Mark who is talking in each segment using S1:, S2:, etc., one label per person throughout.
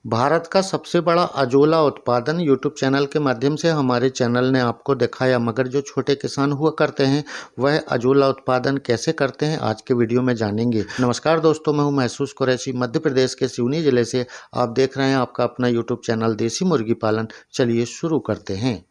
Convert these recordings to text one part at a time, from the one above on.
S1: भारत का सबसे बड़ा अजोला उत्पादन यूट्यूब चैनल के माध्यम से हमारे चैनल ने आपको दिखाया, मगर जो छोटे किसान हुआ करते हैं वह अजोला उत्पादन कैसे करते हैं आज के वीडियो में जानेंगे। नमस्कार दोस्तों, मैं हूं महसूस कुरैशी, मध्य प्रदेश के सिवनी जिले से। आप देख रहे हैं आपका अपना यूट्यूब चैनल देसी मुर्गी पालन। चलिए शुरू करते हैं।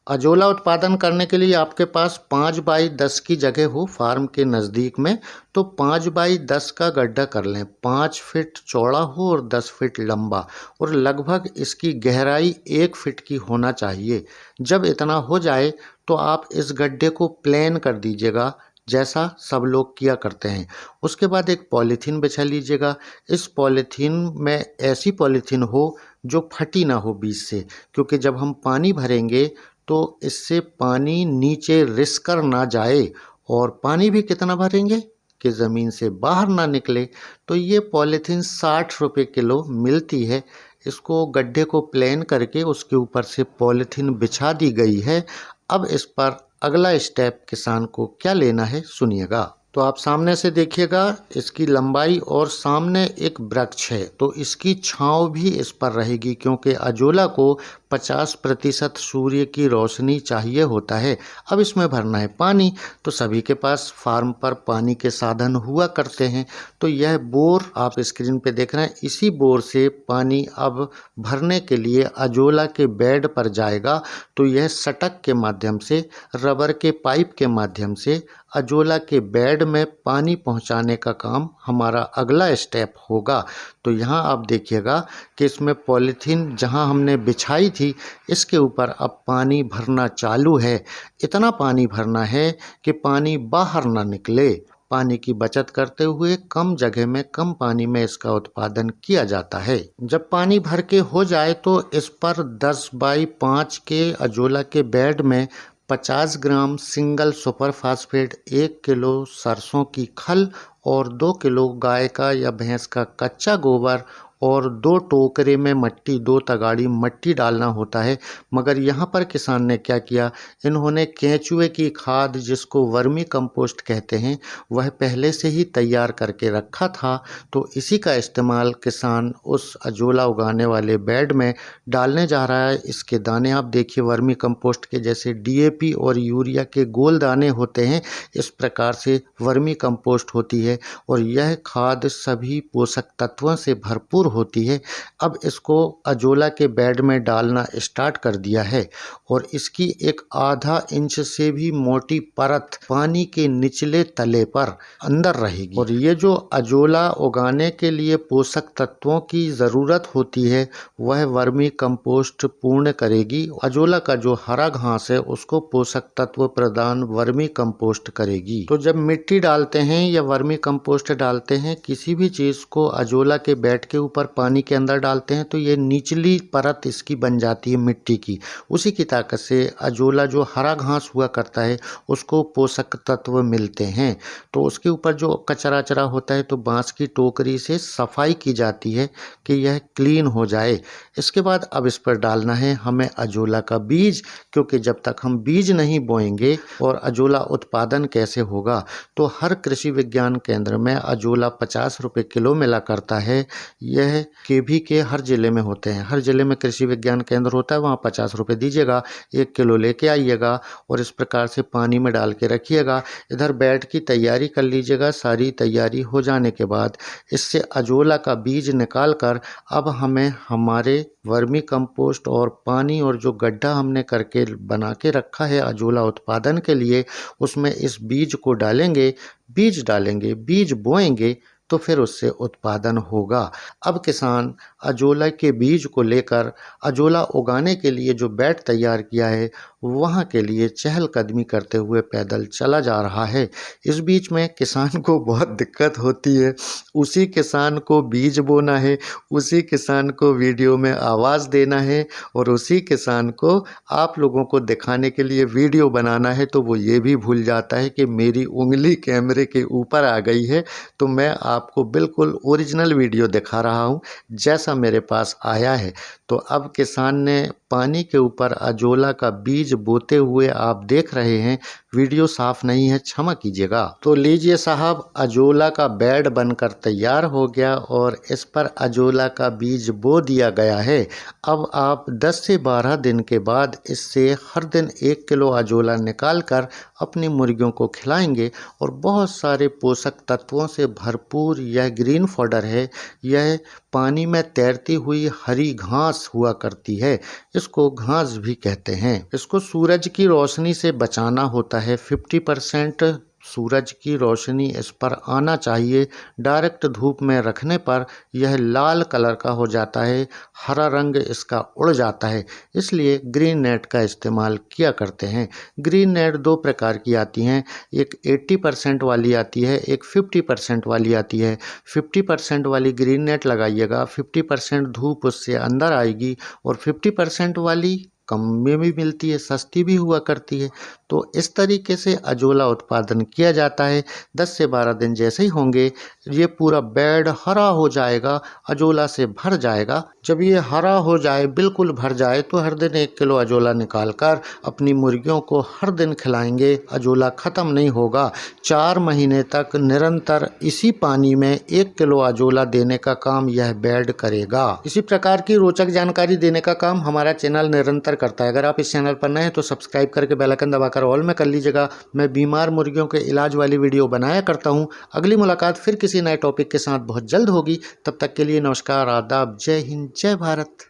S1: अजोला उत्पादन करने के लिए आपके पास 5 बाई 10 की जगह हो फार्म के नज़दीक में, तो 5 बाई 10 का गड्ढा कर लें। 5 फीट चौड़ा हो और 10 फीट लंबा, और लगभग इसकी गहराई 1 फीट की होना चाहिए। जब इतना हो जाए तो आप इस गड्ढे को प्लेन कर दीजिएगा, जैसा सब लोग किया करते हैं। उसके बाद एक पॉलीथीन बिछा लीजिएगा। इस पॉलीथीन में ऐसी पॉलीथीन हो जो फटी ना हो बीच से, क्योंकि जब हम पानी भरेंगे तो इससे पानी नीचे रिस कर ना जाए, और पानी भी कितना भरेंगे कि ज़मीन से बाहर ना निकले। तो ये पॉलीथीन 60 रुपये किलो मिलती है। इसको गड्ढे को प्लेन करके उसके ऊपर से पॉलीथीन बिछा दी गई है। अब इस पर अगला स्टेप किसान को क्या लेना है सुनिएगा। तो आप सामने से देखिएगा, इसकी लंबाई और सामने एक वृक्ष है, तो इसकी छांव भी इस पर रहेगी, क्योंकि अजोला को 50% सूर्य की रोशनी चाहिए होता है। अब इसमें भरना है पानी, तो सभी के पास फार्म पर पानी के साधन हुआ करते हैं। तो यह बोर आप स्क्रीन पे देख रहे हैं, इसी बोर से पानी अब भरने के लिए अजोला के बेड पर जाएगा। तो यह सटक के माध्यम से, रबर के पाइप के माध्यम से अजोला के बेड में पानी पहुंचाने का काम हमारा अगला स्टेप होगा। तो यहाँ आप देखिएगा कि इसमें पॉलीथीन जहाँ हमने बिछाई थी, इसके ऊपर अब पानी भरना चालू है। इतना पानी भरना है कि पानी बाहर ना निकले। पानी की बचत करते हुए कम जगह में कम पानी में इसका उत्पादन किया जाता है। जब पानी भर के हो जाए तो इस पर 10 बाई 5 के अजोला के बेड में 50 ग्राम सिंगल सुपर फास्फेट, 1 किलो सरसों की खल और 2 किलो गाय का या भैंस का कच्चा गोबर और 2 टोकरे में मट्टी, 2 तगाड़ी मट्टी डालना होता है। मगर यहाँ पर किसान ने क्या किया, इन्होंने केंचुए की खाद, जिसको वर्मी कंपोस्ट कहते हैं, वह पहले से ही तैयार करके रखा था। तो इसी का इस्तेमाल किसान उस अजोला उगाने वाले बेड में डालने जा रहा है। इसके दाने आप देखिए, वर्मी कंपोस्ट के जैसे DAP और यूरिया के गोल दाने होते हैं, इस प्रकार से वर्मी कंपोस्ट होती है, और यह खाद सभी पोषक तत्वों से भरपूर होती है। अब इसको अजोला के बेड में डालना स्टार्ट कर दिया है, और इसकी एक आधा इंच से भी मोटी परत पानी के निचले तले पर अंदर रहेगी। और ये जो अजोला उगाने के लिए पोषक तत्वों की ज़रूरत होती है, वह वर्मी कंपोस्ट पूर्ण करेगी। अजोला का जो हरा घास है उसको पोषक तत्व प्रदान वर्मी कंपोस्ट करेगी। तो जब मिट्टी डालते हैं या वर्मी कंपोस्ट डालते हैं, किसी भी चीज़ को अजोला के बेड के ऊपर पानी के अंदर डालते हैं, तो ये निचली परत इसकी बन जाती है मिट्टी की। उसी की ताकत से अजोला जो हरा घास हुआ करता है उसको पोषक तत्व मिलते हैं। तो उसके ऊपर जो कचरा चरा होता है, तो बांस की टोकरी से सफाई की जाती है कि यह क्लीन हो जाए। इसके बाद अब इस पर डालना है हमें अजोला का बीज, क्योंकि जब तक हम बीज नहीं बोएंगे और अजोला उत्पादन कैसे होगा। तो हर कृषि विज्ञान केंद्र में अजोला 50 रुपये किलो मिला करता है। यह KV के हर ज़िले में होते हैं, हर ज़िले में कृषि विज्ञान केंद्र होता है, वहाँ 50 रुपये दीजिएगा, 1 किलो लेके आइएगा और इस प्रकार से पानी में डाल के रखिएगा। इधर बेड की तैयारी कर लीजिएगा। सारी तैयारी हो जाने के बाद इससे अजोला का बीज निकाल कर अब हमें हमारे वर्मी कंपोस्ट और पानी और जो गड्ढा हमने करके बना के रखा है अजोला उत्पादन के लिए, उसमें इस बीज को डालेंगे। बीज बोएंगे तो फिर उससे उत्पादन होगा। अब किसान अजोला के बीज को लेकर अजोला उगाने के लिए जो बेड तैयार किया है वहाँ के लिए चहलकदमी करते हुए पैदल चला जा रहा है। इस बीच में किसान को बहुत दिक्कत होती है। उसी किसान को बीज बोना है, उसी किसान को वीडियो में आवाज़ देना है, और उसी किसान को आप लोगों को दिखाने के लिए वीडियो बनाना है। तो वो ये भी भूल जाता है कि मेरी उंगली कैमरे के ऊपर आ गई है। तो मैं आपको बिल्कुल ओरिजिनल वीडियो दिखा रहा हूँ जैसा मेरे पास आया है। तो अब किसान ने पानी के ऊपर अजोला का बीज बोते हुए आप देख रहे हैं, वीडियो साफ नहीं है, क्षमा कीजिएगा। तो लीजिए साहब, अजोला का बेड बनकर तैयार हो गया और इस पर अजोला का बीज बो दिया गया है। अब आप 10 से 12 दिन के बाद इससे हर दिन 1 किलो अजोला निकाल कर अपनी मुर्गियों को खिलाएंगे और बहुत सारे पोषक तत्वों से भरपूर यह ग्रीन फॉडर है। यह पानी में तैरती हुई हरी घास हुआ करती है, इसको घास भी कहते हैं। इसको सूरज की रोशनी से बचाना होता है। 50% सूरज की रोशनी इस पर आना चाहिए। डायरेक्ट धूप में रखने पर यह लाल कलर का हो जाता है, हरा रंग इसका उड़ जाता है, इसलिए ग्रीन नेट का इस्तेमाल किया करते हैं। ग्रीन नेट 2 प्रकार की आती हैं, एक 80% वाली आती है, एक 50% वाली आती है। 50% वाली ग्रीन नेट लगाइएगा, 50% धूप उससे अंदर आएगी और 50% वाली कम में भी मिलती है, सस्ती भी हुआ करती है। तो इस तरीके से अजोला उत्पादन किया जाता है। 10 से 12 दिन जैसे ही होंगे ये पूरा बेड हरा हो जाएगा, अजोला से भर जाएगा। जब ये हरा हो जाए, बिल्कुल भर जाए, तो हर दिन 1 किलो अजोला निकाल कर अपनी मुर्गियों को हर दिन खिलाएंगे। अजोला ख़त्म नहीं होगा। 4 महीने तक निरंतर इसी पानी में 1 किलो अजोला देने का काम यह बेड करेगा। इसी प्रकार की रोचक जानकारी देने का काम हमारा चैनल निरंतर करता है। अगर आप इस चैनल पर नए हैं तो सब्सक्राइब करके बेल आइकन दबाकर ऑल में कर लीजिएगा। मैं बीमार मुर्गियों के इलाज वाली वीडियो बनाया करता हूं। अगली मुलाकात फिर किसी नए टॉपिक के साथ बहुत जल्द होगी। तब तक के लिए नमस्कार, आदाब, जय हिंद, जय भारत।